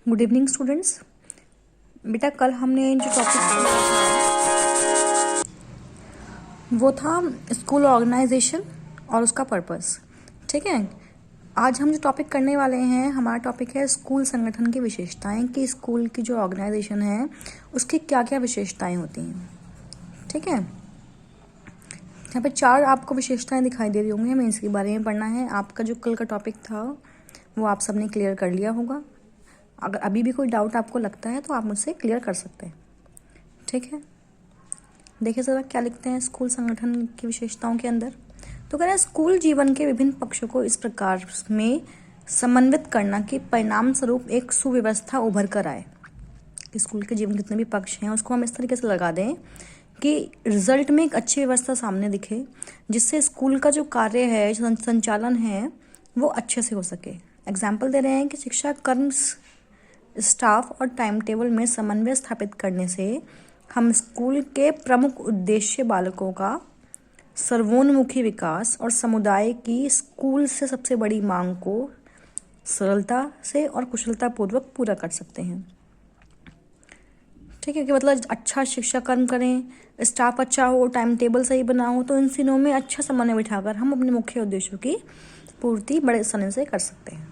Good evening students. बेटा कल हमने जो टॉपिक वो था स्कूल ऑर्गेनाइजेशन और उसका पर्पस। ठीक है, आज हम जो टॉपिक करने वाले हैं, हमारा टॉपिक है स्कूल संगठन की विशेषताएं, कि स्कूल की जो ऑर्गेनाइजेशन है उसकी क्या क्या विशेषताएं होती हैं। ठीक है, यहाँ पे 4 आपको विशेषताएं दिखाई दे रही होंगी, हमें इसके बारे में पढ़ना है। आपका जो कल का टॉपिक था वो आप सबने क्लियर कर लिया होगा। अगर अभी भी कोई डाउट आपको लगता है तो आप मुझसे क्लियर कर सकते हैं। ठीक है, देखिए ज़रा क्या लिखते हैं स्कूल संगठन की विशेषताओं के अंदर। तो कह रहे हैं स्कूल जीवन के विभिन्न पक्षों को इस प्रकार में समन्वित करना कि परिणाम स्वरूप एक सुव्यवस्था उभर कर आए। कि स्कूल के जीवन के जितने भी पक्ष हैं उसको हम इस तरीके से लगा दें कि रिजल्ट में एक अच्छी व्यवस्था सामने दिखे, जिससे स्कूल का जो कार्य है, संचालन है, वो अच्छे से हो सके। एग्जाम्पल दे रहे हैं कि शिक्षा कर्म, स्टाफ और टाइम टेबल में समन्वय स्थापित करने से हम स्कूल के प्रमुख उद्देश्य बालकों का सर्वोन्मुखी विकास और समुदाय की स्कूल से सबसे बड़ी मांग को सरलता से और कुशलतापूर्वक पूरा कर सकते हैं। ठीक है, कि मतलब अच्छा शिक्षा कर्म करें, स्टाफ अच्छा हो, टाइम टेबल सही बना हो, तो इन तीनों में अच्छा समन्वय बिठाकर हम अपने मुख्य उद्देश्यों की पूर्ति बड़े आसानी से कर सकते हैं।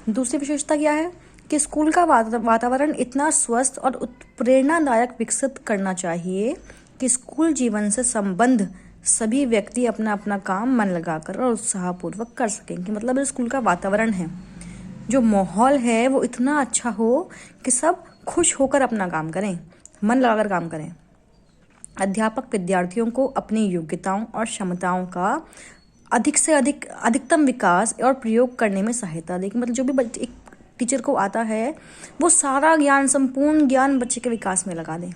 दूसरी विशेषता क्या है कि स्कूल का वातावरण इतना स्वस्थ और प्रेरणादायक विकसित करना चाहिए कि स्कूल जीवन से संबंध सभी व्यक्ति अपना अपना काम मन लगाकर और उत्साहपूर्वक कर सकें। कि मतलब स्कूल का वातावरण है, जो माहौल है, वो इतना अच्छा हो कि सब खुश होकर अपना काम करें, मन लगाकर काम करें। अध्यापक विद्यार्थियों को अपनी योग्यताओं और क्षमताओं का अधिक से अधिकतम विकास और प्रयोग करने में सहायता दें। मतलब जो भी एक टीचर को आता है वो सारा ज्ञान, संपूर्ण ज्ञान बच्चे के विकास में लगा दें,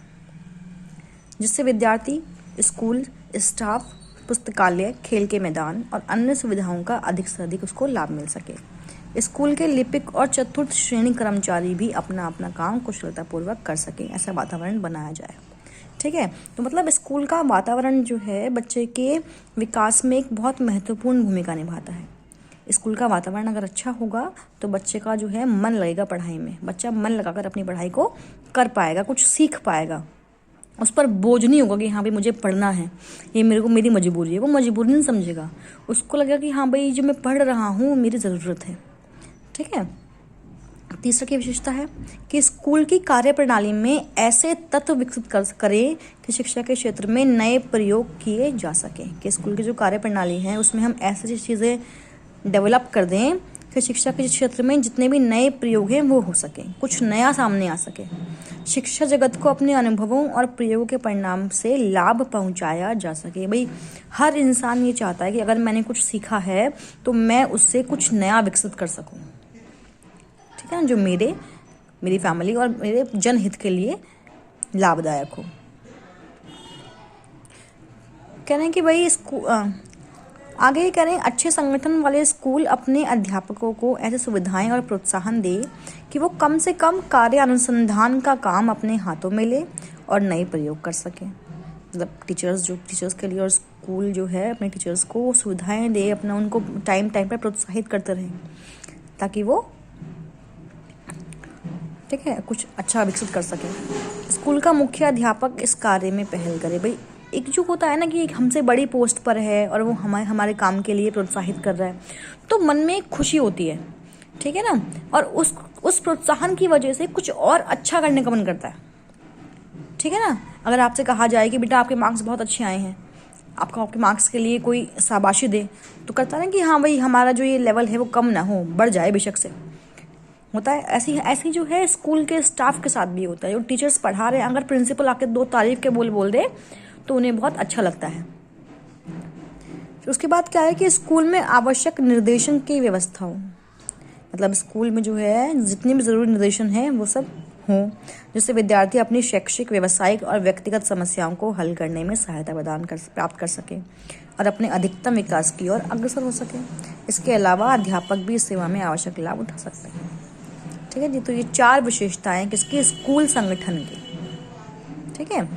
जिससे विद्यार्थी स्कूल, स्टाफ, पुस्तकालय, खेल के मैदान और अन्य सुविधाओं का अधिक से अधिक उसको लाभ मिल सके। स्कूल के लिपिक और चतुर्थ श्रेणी कर्मचारी भी अपना अपना काम कुशलतापूर्वक कर सके, ऐसा वातावरण बनाया जाए। ठीक है, तो मतलब स्कूल का वातावरण जो है बच्चे के विकास में एक बहुत महत्वपूर्ण भूमिका निभाता है। स्कूल का वातावरण अगर अच्छा होगा तो बच्चे का जो है मन लगेगा पढ़ाई में, बच्चा मन लगाकर अपनी पढ़ाई को कर पाएगा, कुछ सीख पाएगा, उस पर बोझ नहीं होगा कि हाँ भाई मुझे पढ़ना है, ये मेरी मजबूरी है। वो मजबूरी नहीं समझेगा, उसको लगेगा कि हाँ भाई जो मैं पढ़ रहा हूँ मेरी ज़रूरत है। ठीक है, तीसरा की विशेषता है कि स्कूल की कार्यप्रणाली में ऐसे तत्व विकसित करें कि शिक्षा के क्षेत्र में नए प्रयोग किए जा सकें। कि स्कूल की जो कार्यप्रणाली है उसमें हम ऐसी चीज़ें डेवलप कर दें कि शिक्षा के क्षेत्र में जितने भी नए प्रयोग हैं वो हो सकें, कुछ नया सामने आ सके। शिक्षा जगत को अपने अनुभवों और प्रयोगों के परिणाम से लाभ पहुंचाया जा सके। भाई हर इंसान ये चाहता है कि अगर मैंने कुछ सीखा है तो मैं उससे कुछ नया विकसित कर सकूं। ठीक है, जो मेरी फैमिली और मेरे जनहित के लिए लाभदायक हो। कह रहे हैं कि भाई आगे ये कह रहे हैं अच्छे संगठन वाले स्कूल अपने अध्यापकों को ऐसी सुविधाएं और प्रोत्साहन दे कि वो कम से कम कार्य अनुसंधान का काम अपने हाथों में ले और नए प्रयोग कर सकें। मतलब टीचर्स के लिए और स्कूल जो है अपने टीचर्स को सुविधाएं दे, अपना उनको टाइम पर प्रोत्साहित करते रहें ताकि वो ठीक है कुछ अच्छा विकसित कर सकें। स्कूल का मुख्य अध्यापक इस कार्य में पहल करे। भाई एक जो होता है ना कि एक हमसे बड़ी पोस्ट पर है और वो हमारे काम के लिए प्रोत्साहित कर रहा है, तो मन में एक खुशी होती है। ठीक है ना, और उस प्रोत्साहन की वजह से कुछ और अच्छा करने का मन करता है। ठीक है ना, अगर आपसे कहा जाए कि बेटा आपके मार्क्स बहुत अच्छे आए हैं, आपके मार्क्स के लिए कोई शाबाशी दे, तो करता है ना कि हाँ भाई हमारा जो ये लेवल है वो कम ना हो, बढ़ जाए बेशक से। होता है ऐसी जो है स्कूल के स्टाफ के साथ भी होता है। जो टीचर्स पढ़ा रहे हैं, अगर प्रिंसिपल आके 2 तारीफ के बोल दे तो उन्हें बहुत अच्छा लगता है। फिर उसके बाद क्या है कि स्कूल में आवश्यक निर्देशन की व्यवस्था हो। मतलब स्कूल में जो है जितने भी ज़रूरी निर्देशन हैं वो सब हों, जिससे विद्यार्थी अपनी शैक्षिक, व्यावसायिक और व्यक्तिगत समस्याओं को हल करने में सहायता प्राप्त कर सके और अपने अधिकतम विकास की ओर अग्रसर हो सके। इसके अलावा अध्यापक भी इस सेवा में आवश्यक लाभ उठा सकते हैं। ठीक है जी, तो ये 4 विशेषताएं किसकी? स्कूल संगठन की। ठीक है,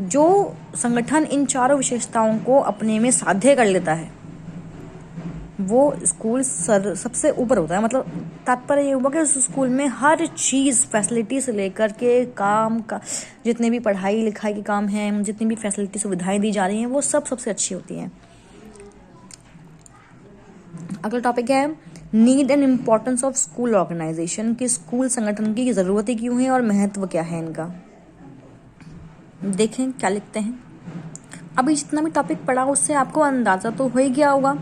जो संगठन इन चारों विशेषताओं को अपने में साध्य कर लेता है वो स्कूल सबसे ऊपर होता है। मतलब तात्पर्य ये हुआ कि उस स्कूल में हर चीज़, फैसिलिटी से लेकर के काम का, जितने भी पढ़ाई लिखाई के काम हैं, जितनी भी फैसिलिटी सुविधाएं दी जा रही हैं, वो सब सबसे अच्छी होती हैं। अगला टॉपिक है need and importance of school organisation, कि स्कूल संगठन की ज़रूरतें क्यों हैं और महत्व क्या है इनका। देखें क्या लिखते हैं। अभी जितना भी टॉपिक पढ़ा उससे आपको अंदाज़ा तो हो ही गया होगा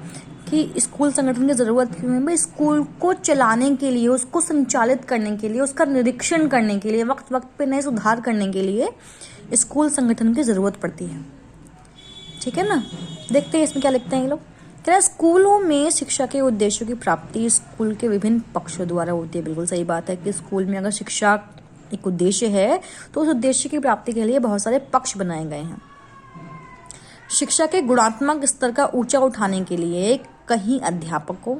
कि स्कूल संगठन की ज़रूरत क्यों है। भाई स्कूल को चलाने के लिए, उसको संचालित करने के लिए, उसका निरीक्षण करने के लिए, वक्त वक्त पे नए सुधार करने के लिए स्कूल संगठन की ज़रूरत पड़ती है। ठीक है ना। देखते हैं इसमें क्या लिखते हैं ये लोग। कह रहे हैं स्कूलों में शिक्षा के उद्देश्यों की प्राप्ति स्कूल के विभिन्न पक्षों द्वारा होती है। बिल्कुल सही बात है कि स्कूल में अगर शिक्षा एक उद्देश्य है तो उस उद्देश्य की प्राप्ति के लिए बहुत सारे पक्ष बनाए गए हैं। शिक्षा के गुणात्मक स्तर का ऊंचा उठाने के लिए कहीं अध्यापकों,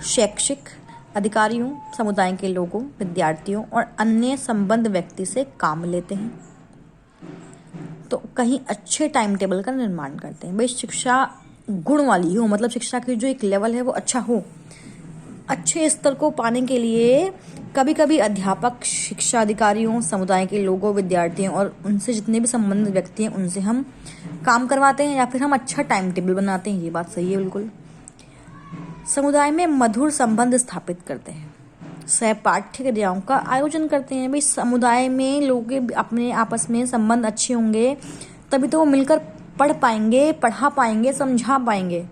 शैक्षिक अधिकारियों, समुदाय के लोगों, विद्यार्थियों और अन्य संबद्ध व्यक्ति से काम लेते हैं। तो कहीं अच्छे टाइम टेबल का निर्माण करते हैं। भाई शिक्षा गुण वाली हो, मतलब शिक्षा की जो एक लेवल है वो अच्छा हो। अच्छे स्तर को पाने के लिए कभी कभी अध्यापक, शिक्षा अधिकारियों, समुदाय के लोगों, विद्यार्थियों और उनसे जितने भी संबंधित व्यक्ति हैं उनसे हम काम करवाते हैं या फिर हम अच्छा टाइम टेबल बनाते हैं। ये बात सही है बिल्कुल। समुदाय में मधुर संबंध स्थापित करते हैं, सहपाठ्य क्रियाओं का आयोजन करते हैं। भाई समुदाय में लोगों के अपने आपस में संबंध अच्छे होंगे तभी तो वो मिलकर पढ़ पाएंगे, पढ़ा पाएंगे, समझा पाएंगे।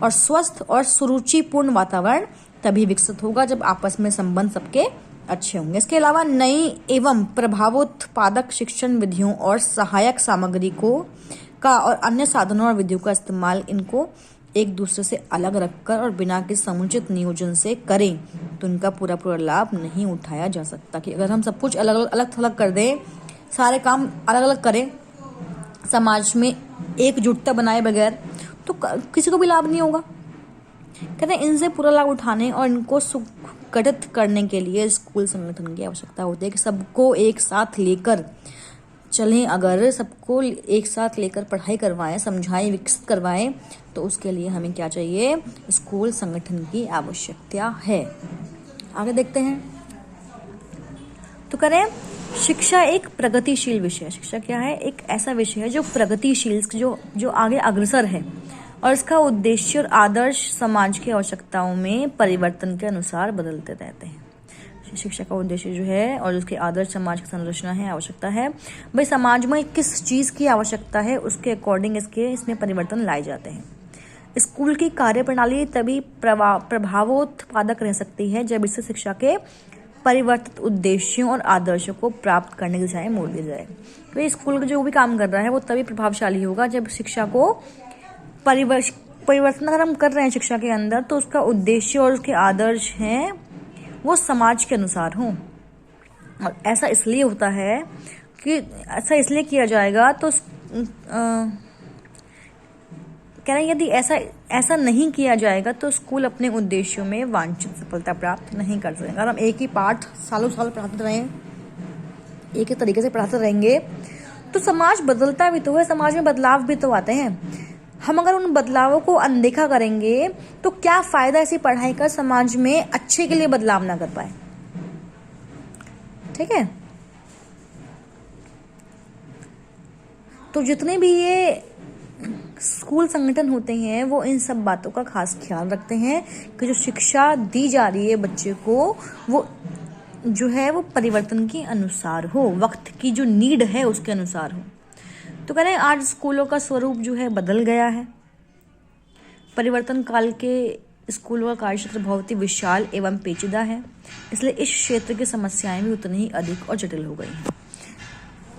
और स्वस्थ और सुरुचिपूर्ण वातावरण तभी विकसित होगा जब आपस में संबंध सबके अच्छे होंगे। इसके अलावा नई एवं प्रभावोत्पादक शिक्षण विधियों और सहायक सामग्री का और अन्य साधनों और विधियों का इस्तेमाल इनको एक दूसरे से अलग रखकर और बिना किसी समुचित नियोजन से करें तो इनका पूरा पूरा लाभ नहीं उठाया जा सकता। कि अगर हम सब कुछ अलग थलग कर दें, सारे काम अलग अलग करें, समाज में एकजुटता बनाए बगैर, तो किसी को भी लाभ नहीं होगा। कहते हैं इनसे पूरा लाभ उठाने और इनको सुगठित करने के लिए स्कूल संगठन की आवश्यकता होती है कि सबको एक साथ लेकर चलें। अगर सबको एक साथ लेकर पढ़ाई करवाएं, समझाएं, विकसित करवाएं तो उसके लिए हमें क्या चाहिए, स्कूल संगठन की आवश्यकता है। आगे देखते हैं। तो करें शिक्षा एक प्रगतिशील विषय है। शिक्षा क्या है, एक ऐसा विषय है जो प्रगतिशील, जो आगे अग्रसर है और इसका उद्देश्य और आदर्श समाज की आवश्यकताओं में परिवर्तन के अनुसार बदलते रहते हैं। शिक्षा का उद्देश्य जो है और उसके आदर्श समाज की संरचना है, आवश्यकता है। भाई समाज में किस चीज़ की आवश्यकता है उसके अकॉर्डिंग इसमें परिवर्तन लाए जाते हैं। स्कूल की कार्यप्रणाली तभी प्रभावोत्पादक रह सकती है जब इससे शिक्षा के परिवर्तित उद्देश्यों और आदर्शों को प्राप्त करने की दिशाएं मोड़ दी जाए। तो स्कूल जो भी काम कर रहा है वो तभी प्रभावशाली होगा जब शिक्षा को परिवर्तन अगर हम कर रहे हैं शिक्षा के अंदर तो उसका उद्देश्य और उसके आदर्श हैं वो समाज के अनुसार हों। और ऐसा इसलिए होता है कि ऐसा इसलिए किया जाएगा तो कह रहे हैं यदि ऐसा नहीं किया जाएगा तो स्कूल अपने उद्देश्यों में वांछित सफलता प्राप्त नहीं कर सकेगा। अगर हम एक ही पाठ सालों साल पढ़ाते रहें, एक ही तरीके से पढ़ाते रहेंगे तो समाज बदलता भी तो है, समाज में बदलाव भी तो आते हैं। हम अगर उन बदलावों को अनदेखा करेंगे तो क्या फायदा ऐसी पढ़ाई का समाज में अच्छे के लिए बदलाव ना कर पाए। ठीक है। तो जितने भी ये स्कूल संगठन होते हैं वो इन सब बातों का खास ख्याल रखते हैं कि जो शिक्षा दी जा रही है बच्चे को वो जो है वो परिवर्तन के अनुसार हो, वक्त की जो नीड है उसके अनुसार हो। तो कह रहे हैं आज स्कूलों का स्वरूप जो है बदल गया है। परिवर्तन काल के स्कूलों का कार्यक्षेत्र बहुत ही विशाल एवं पेचीदा है, इसलिए इस क्षेत्र की समस्याएं भी उतनी ही अधिक और जटिल हो गई हैं।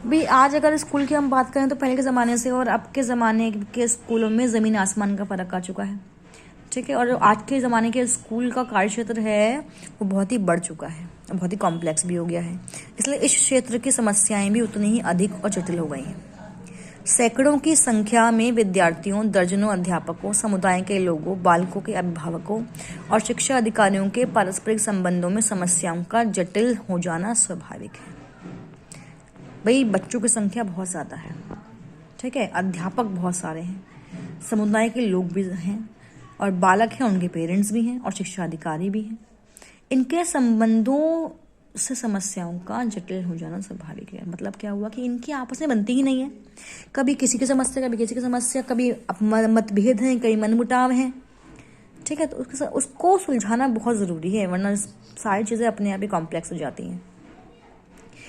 भी आज अगर स्कूल की हम बात करें तो पहले के ज़माने से और अब के ज़माने के स्कूलों में ज़मीन आसमान का फ़र्क आ चुका है। ठीक है। और आज के ज़माने के स्कूल का कार्यक्षेत्र है वो बहुत ही बढ़ चुका है, बहुत ही कॉम्प्लेक्स भी हो गया है, इसलिए इस क्षेत्र की समस्याएं भी उतनी ही अधिक और जटिल हो गई हैं। सैकड़ों की संख्या में विद्यार्थियों, दर्जनों अध्यापकों, समुदाय के लोगों, बालकों के अभिभावकों और शिक्षा अधिकारियों के पारस्परिक संबंधों में समस्याओं का जटिल हो जाना स्वाभाविक है। भाई बच्चों की संख्या बहुत ज़्यादा है। ठीक है। अध्यापक बहुत सारे हैं, समुदाय के लोग भी हैं, और बालक हैं उनके पेरेंट्स भी हैं और शिक्षा अधिकारी भी हैं। इनके संबंधों से समस्याओं का जटिल हो जाना स्वाभाविक है। मतलब क्या हुआ कि इनकी आपस में बनती ही नहीं है, कभी किसी की समस्या कभी किसी की समस्या, कभी मतभेद हैं, कभी मनमुटाव हैं। ठीक है, तो उसको सुलझाना बहुत ज़रूरी है, वरना सारी चीज़ें अपने आप ही कॉम्प्लेक्स हो जाती हैं।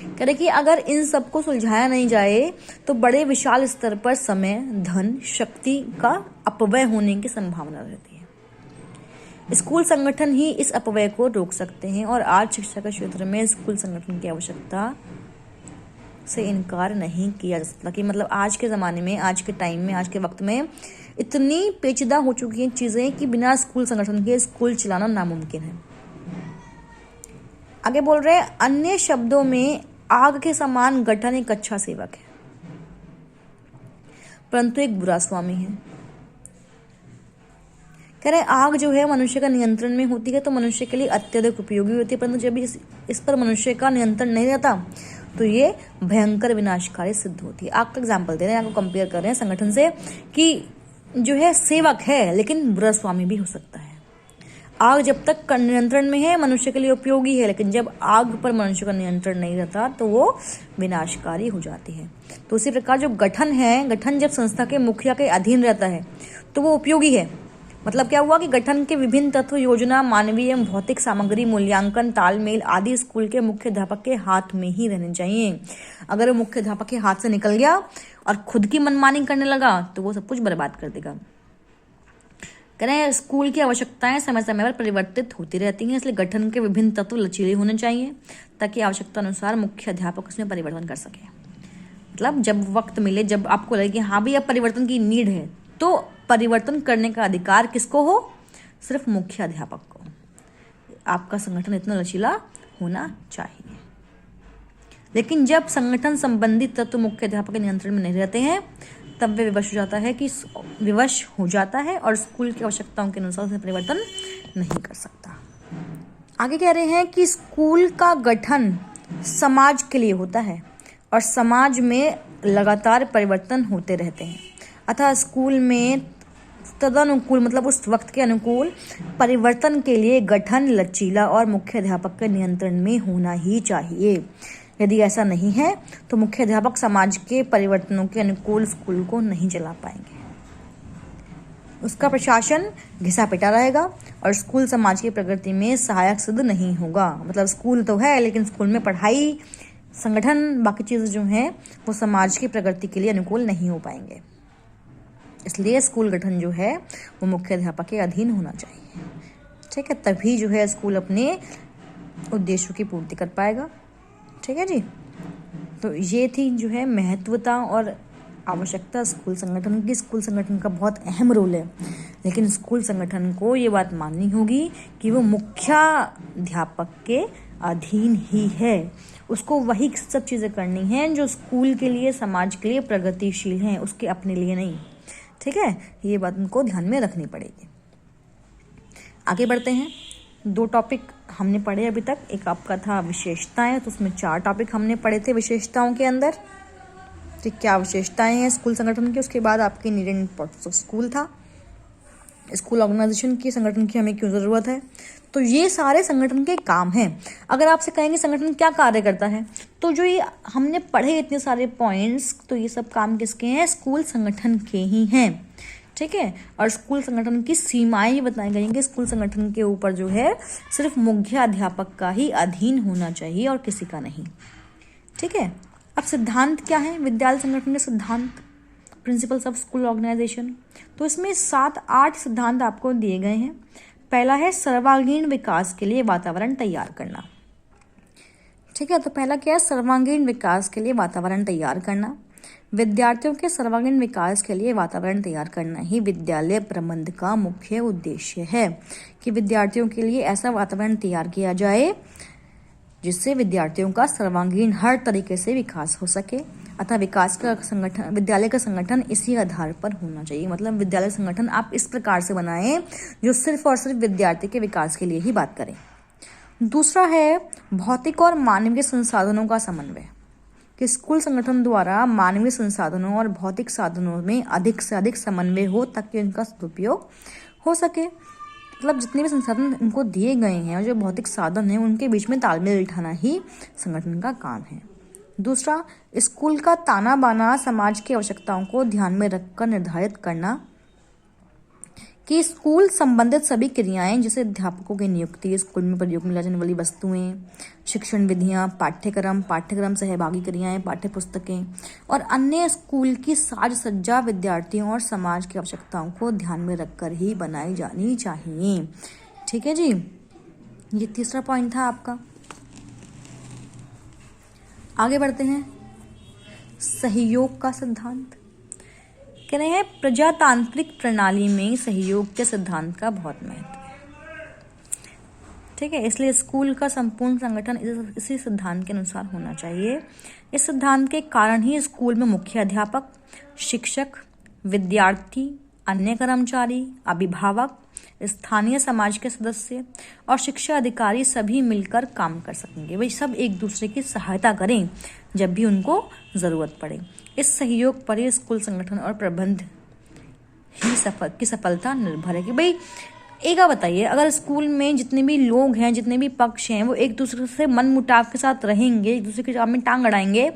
कह रहे कि अगर इन सबको सुलझाया नहीं जाए तो बड़े विशाल स्तर पर समय, धन, शक्ति का अपव्यय होने की संभावना रहती है। स्कूल संगठन ही इस अपव्यय को रोक सकते हैं और आज शिक्षा के क्षेत्र में स्कूल संगठन की आवश्यकता से इनकार नहीं किया जा सकता। कि मतलब आज के ज़माने में, आज के टाइम में, आज के वक्त में इतनी पेचीदा हो चुकी हैं चीज़ें कि बिना स्कूल संगठन के स्कूल चलाना नामुमकिन है। आगे बोल रहे हैं, अन्य शब्दों में आग के समान गठन एक अच्छा सेवक है परंतु एक बुरा स्वामी है। कह रहे आग जो है मनुष्य का नियंत्रण में होती है तो मनुष्य के लिए अत्यधिक उपयोगी होती है, परंतु जब इस पर मनुष्य का नियंत्रण नहीं रहता तो ये भयंकर विनाशकारी सिद्ध होती है। आग का एग्जाम्पल दे रहे हैं, आपको कंपेयर कर रहे हैं संगठन से कि जो है सेवक है लेकिन बुरा स्वामी भी हो सकता है। आग जब तक नियंत्रण में है मनुष्य के लिए उपयोगी है, लेकिन जब आग पर मनुष्य का नियंत्रण नहीं रहता तो वो विनाशकारी हो जाती है। तो उसी प्रकार जो गठन है, गठन जब संस्था के मुखिया के अधीन रहता है तो वो उपयोगी है। मतलब क्या हुआ कि गठन के विभिन्न तत्व, योजना, मानवीय एवं भौतिक सामग्री, मूल्यांकन, तालमेल आदि स्कूल के मुख्य अध्यापक के हाथ में ही रहने चाहिए। अगर वो मुख्य अध्यापक के हाथ से निकल गया और खुद की मनमानी करने लगा तो वो सब कुछ बर्बाद कर देगा। कह रहे हैं स्कूल की आवश्यकताएं समय समय पर परिवर्तित होती रहती हैं, इसलिए गठन के विभिन्न तत्व लचीले होने चाहिए ताकि आवश्यकता अनुसार मुख्य अध्यापक उसमें परिवर्तन कर सके। मतलब जब वक्त मिले, जब आपको लगे कि हाँ भाई अब परिवर्तन की नीड है, तो परिवर्तन करने का अधिकार किसको हो? सिर्फ मुख्य अध्यापक को। आपका संगठन इतना लचीला होना चाहिए। लेकिन जब संगठन संबंधित तत्व मुख्य अध्यापक के नियंत्रण में नहीं रहते हैं तब वे विवश हो जाता है और स्कूल की आवश्यकताओं के अनुसार उसे परिवर्तन नहीं कर सकता। आगे कह रहे हैं कि स्कूल का गठन समाज के लिए होता है और समाज में लगातार परिवर्तन होते रहते हैं, अतः स्कूल में तदनुकूल, मतलब उस वक्त के अनुकूल परिवर्तन के लिए गठन लचीला और मुख्य अध्यापक के नियंत्रण में होना ही चाहिए। यदि ऐसा नहीं है तो मुख्य अध्यापक समाज के परिवर्तनों के अनुकूल स्कूल को नहीं चला पाएंगे। उसका प्रशासन घिसा पिटा रहेगा और स्कूल समाज की प्रगति में सहायक सिद्ध नहीं होगा। मतलब स्कूल तो है लेकिन स्कूल में पढ़ाई, संगठन, बाकी चीज़ें जो हैं वो समाज की प्रगति के लिए अनुकूल नहीं हो पाएंगे। इसलिए स्कूल गठन जो है वो मुख्य अध्यापक के अधीन होना चाहिए। ठीक है, तभी जो है स्कूल अपने उद्देश्यों की पूर्ति कर पाएगा। ठीक है जी, तो ये थी जो है महत्वता और आवश्यकता स्कूल संगठन की। स्कूल संगठन का बहुत अहम रोल है, लेकिन स्कूल संगठन को ये बात माननी होगी कि वो मुख्याध्यापक के अधीन ही है। उसको वही सब चीज़ें करनी हैं जो स्कूल के लिए, समाज के लिए प्रगतिशील हैं, उसके अपने लिए नहीं। ठीक है, ये बात उनको ध्यान में रखनी पड़ेगी। आगे बढ़ते हैं। 2 टॉपिक हमने पढ़े अभी तक। एक आपका था विशेषताएं, तो उसमें 4 टॉपिक हमने पढ़े थे विशेषताओं के अंदर। तो क्या विशेषताएं हैं स्कूल संगठन की। उसके बाद आपकी need and importance of school था, स्कूल ऑर्गेनाइजेशन की, संगठन की हमें क्यों ज़रूरत है। तो ये सारे संगठन के काम हैं। अगर आपसे कहेंगे संगठन क्या कार्य करता है, तो जो ये हमने पढ़े इतने सारे पॉइंट्स, तो ये सब काम किसके हैं? स्कूल संगठन के ही हैं। ठीक है, और स्कूल संगठन की सीमाएं भी बताई गई कि स्कूल संगठन के ऊपर जो है सिर्फ मुख्य अध्यापक का ही अधीन होना चाहिए और किसी का नहीं। ठीक है, अब सिद्धांत क्या है विद्यालय संगठन के सिद्धांत, प्रिंसिपल्स ऑफ स्कूल ऑर्गेनाइजेशन। तो इसमें 7-8 सिद्धांत आपको दिए गए हैं। पहला है सर्वांगीण विकास के लिए वातावरण तैयार करना। ठीक है, तो पहला क्या है? सर्वांगीण विकास के लिए वातावरण तैयार करना। विद्यार्थियों के सर्वांगीण विकास के लिए वातावरण तैयार करना ही विद्यालय प्रबंध का मुख्य उद्देश्य है, कि विद्यार्थियों के लिए ऐसा वातावरण तैयार किया जाए जिससे विद्यार्थियों का सर्वांगीण हर तरीके से विकास हो सके। अतः विकास का संगठन, विद्यालय का संगठन इसी आधार पर होना चाहिए। मतलब विद्यालय संगठन आप इस प्रकार से बनाएं जो सिर्फ और सिर्फ विद्यार्थी के विकास के लिए ही बात करें। दूसरा है भौतिक और मानवीय संसाधनों का समन्वय, कि स्कूल संगठन द्वारा मानवीय संसाधनों और भौतिक साधनों में अधिक से अधिक समन्वय हो ताकि उनका सदुपयोग हो सके। मतलब जितने भी संसाधन उनको दिए गए हैं और जो भौतिक साधन हैं उनके बीच में तालमेल बिठाना ही संगठन का काम है। दूसरा, स्कूल का ताना बाना समाज की आवश्यकताओं को ध्यान में रखकर निर्धारित करना कि स्कूल संबंधित सभी क्रियाएं जैसे अध्यापकों की नियुक्ति, स्कूल में प्रयोग में लाई जाने वाली वस्तुएं, शिक्षण विधियां, पाठ्यक्रम सहभागी क्रियाएं, पाठ्य पुस्तकें और अन्य स्कूल की साज सज्जा विद्यार्थियों और समाज की आवश्यकताओं को ध्यान में रखकर ही बनाई जानी चाहिए। ठीक है जी, ये तीसरा पॉइंट था आपका। आगे बढ़ते हैं। सहयोग का सिद्धांत कह रहे हैं प्रजातांत्रिक प्रणाली में सहयोग के सिद्धांत का बहुत महत्व है। ठीक है, इसलिए स्कूल का संपूर्ण संगठन इसी सिद्धांत के अनुसार होना चाहिए। इस सिद्धांत के कारण ही स्कूल में मुख्य अध्यापक, शिक्षक, विद्यार्थी, अन्य कर्मचारी, अभिभावक, स्थानीय समाज के सदस्य और शिक्षा अधिकारी सभी मिलकर काम कर सकेंगे। वे सब एक दूसरे की सहायता करें जब भी उनको जरूरत पड़े। इस सहयोग पर ही स्कूल संगठन और प्रबंध की सफलता निर्भर है। कि भाई एक बताइए, अगर स्कूल में जितने भी लोग हैं, जितने भी पक्ष हैं, वो एक दूसरे से मन मुटाव के साथ रहेंगे, एक दूसरे के काम में टांग अड़ाएंगे,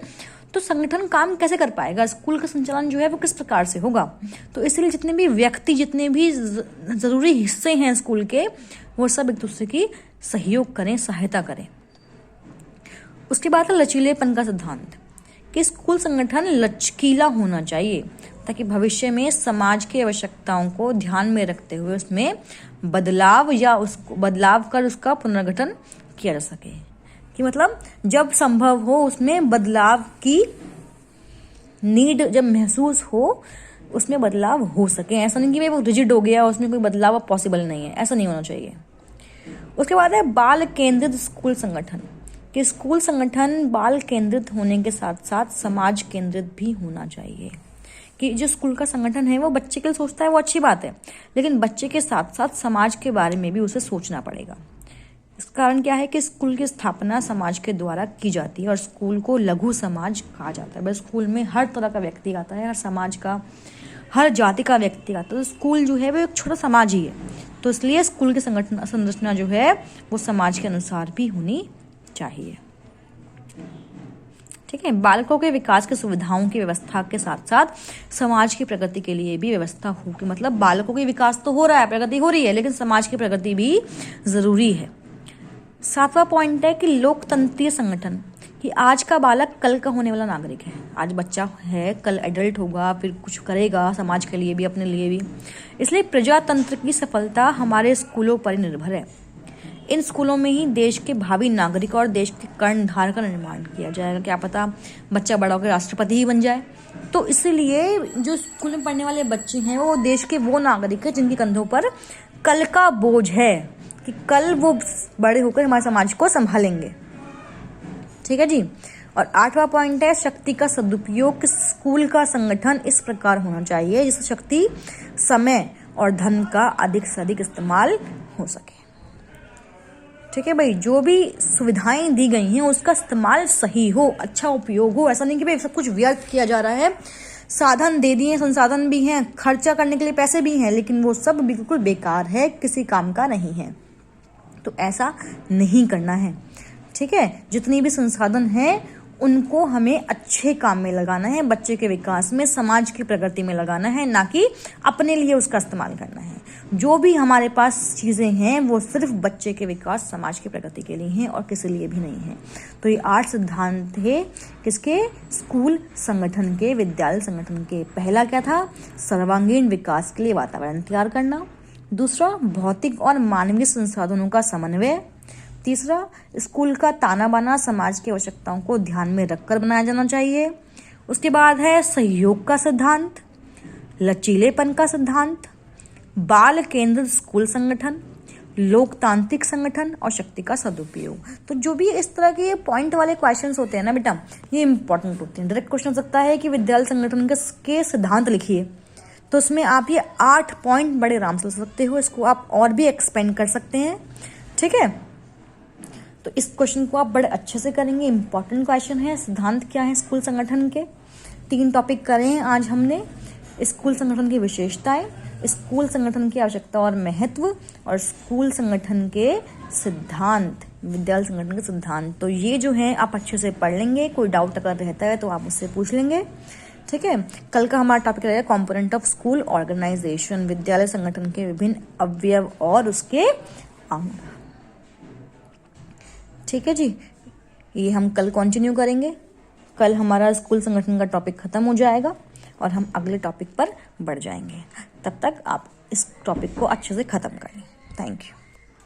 तो संगठन काम कैसे कर पाएगा? स्कूल का संचालन जो है वो किस प्रकार से होगा? तो इसलिए जितने भी व्यक्ति, जितने भी जरूरी हिस्से हैं स्कूल के, वो सब एक दूसरे की सहयोग करें, सहायता करें। उसके बाद है लचीलेपन का सिद्धांत कि स्कूल संगठन लचकीला होना चाहिए ताकि भविष्य में समाज की आवश्यकताओं को ध्यान में रखते हुए उसमें बदलाव कर उसका पुनर्गठन किया जा सके। कि मतलब जब संभव हो उसमें बदलाव की नीड जब महसूस हो, उसमें बदलाव हो सके। ऐसा नहीं कि भाई वो रिजिड हो गया, उसमें कोई बदलाव पॉसिबल नहीं है, ऐसा नहीं होना चाहिए। उसके बाद है बाल केंद्रित स्कूल संगठन कि स्कूल संगठन बाल केंद्रित होने के साथ साथ समाज केंद्रित भी होना चाहिए। कि जो स्कूल का संगठन है वो बच्चे के लिए सोचता है, वो अच्छी बात है, लेकिन बच्चे के साथ साथ समाज के बारे में भी उसे सोचना पड़ेगा। इसका कारण क्या है कि स्कूल की स्थापना समाज के द्वारा की जाती है और स्कूल को लघु समाज कहा जाता है। बस स्कूल में हर तरह का व्यक्ति आता है, हर समाज का, हर जाति का व्यक्ति आता है। तो स्कूल जो है वो एक छोटा समाज ही है। तो इसलिए स्कूल की संगठन संरचना जो है वो समाज के अनुसार भी होनी चाहिए। ठीक है, बालकों के विकास की सुविधाओं की व्यवस्था के साथ साथ समाज की प्रगति के लिए भी व्यवस्था हो। कि मतलब बालकों के विकास तो हो रहा है, प्रगति हो रही है, लेकिन समाज की प्रगति भी जरूरी है। 7वां पॉइंट है कि लोकतंत्रीय संगठन कि आज का बालक कल का होने वाला नागरिक है। आज बच्चा है, कल एडल्ट होगा, फिर कुछ करेगा समाज के लिए भी, अपने लिए भी। इसलिए प्रजातंत्र की सफलता हमारे स्कूलों पर निर्भर है। इन स्कूलों में ही देश के भावी नागरिक और देश के कर्णधार का निर्माण किया जाएगा। क्या पता बच्चा बड़ा होकर राष्ट्रपति ही बन जाए। तो इसीलिए जो स्कूल में पढ़ने वाले बच्चे हैं वो देश के वो नागरिक हैं जिनके कंधों पर कल का बोझ है, कि कल वो बड़े होकर हमारे समाज को संभालेंगे। ठीक है जी। और 8वां पॉइंट है शक्ति का सदुपयोग। स्कूल का संगठन इस प्रकार होना चाहिए जिससे शक्ति, समय और धन का अधिक से अधिक इस्तेमाल हो सके। ठीक है भाई, जो भी सुविधाएं दी गई हैं उसका इस्तेमाल सही हो, अच्छा उपयोग हो। ऐसा नहीं कि भाई सब कुछ व्यर्थ किया जा रहा है। साधन दे दिए, संसाधन भी हैं, खर्चा करने के लिए पैसे भी हैं, लेकिन वो सब बिल्कुल बेकार है, किसी काम का नहीं है। तो ऐसा नहीं करना है। ठीक है, जितनी भी संसाधन हैं उनको हमें अच्छे काम में लगाना है, बच्चे के विकास में, समाज की प्रगति में लगाना है, ना कि अपने लिए उसका इस्तेमाल करना है। जो भी हमारे पास चीज़ें हैं वो सिर्फ बच्चे के विकास, समाज की प्रगति के लिए हैं और किसी लिए भी नहीं है। तो ये 8 सिद्धांत थे किसके? स्कूल संगठन के, विद्यालय संगठन के। पहला क्या था? सर्वांगीण विकास के लिए वातावरण तैयार करना। दूसरा, भौतिक और मानवीय संसाधनों का समन्वय। तीसरा, स्कूल का ताना बाना समाज की आवश्यकताओं को ध्यान में रखकर बनाया जाना चाहिए। उसके बाद है सहयोग का सिद्धांत, लचीलेपन का सिद्धांत, बाल केंद्रित स्कूल संगठन, लोकतांत्रिक संगठन और शक्ति का सदुपयोग। तो जो भी इस तरह के पॉइंट वाले क्वेश्चंस होते हैं ना बेटा, ये इंपॉर्टेंट होते हैं। डायरेक्ट क्वेश्चन हो सकता है कि विद्यालय संगठन के सिद्धांत लिखिए, तो उसमें आप ये 8 पॉइंट बड़े आराम से लिख सकते हो। इसको आप और भी एक्सपेंड कर सकते हैं। ठीक है, तो इस क्वेश्चन को आप बड़े अच्छे से करेंगे। इंपॉर्टेंट क्वेश्चन है। सिद्धांत क्या है स्कूल संगठन के? 3 टॉपिक करें आज हमने। स्कूल संगठन की विशेषताएं, स्कूल संगठन की आवश्यकता और महत्व, और स्कूल संगठन के सिद्धांत, विद्यालय संगठन के सिद्धांत। तो ये जो है आप अच्छे से पढ़ लेंगे, कोई डाउट अगर रहता है तो आप मुझसे पूछ लेंगे, ठीक है। कल का हमारा टॉपिक रहेगा कंपोनेंट ऑफ स्कूल ऑर्गेनाइजेशन, विद्यालय संगठन के विभिन्न अवयव और उसके अंग, ठीक है जी। ये हम कल कंटिन्यू करेंगे। कल हमारा स्कूल संगठन का टॉपिक खत्म हो जाएगा और हम अगले टॉपिक पर बढ़ जाएंगे। तब तक आप इस टॉपिक को अच्छे से ख़त्म करें। Thank you.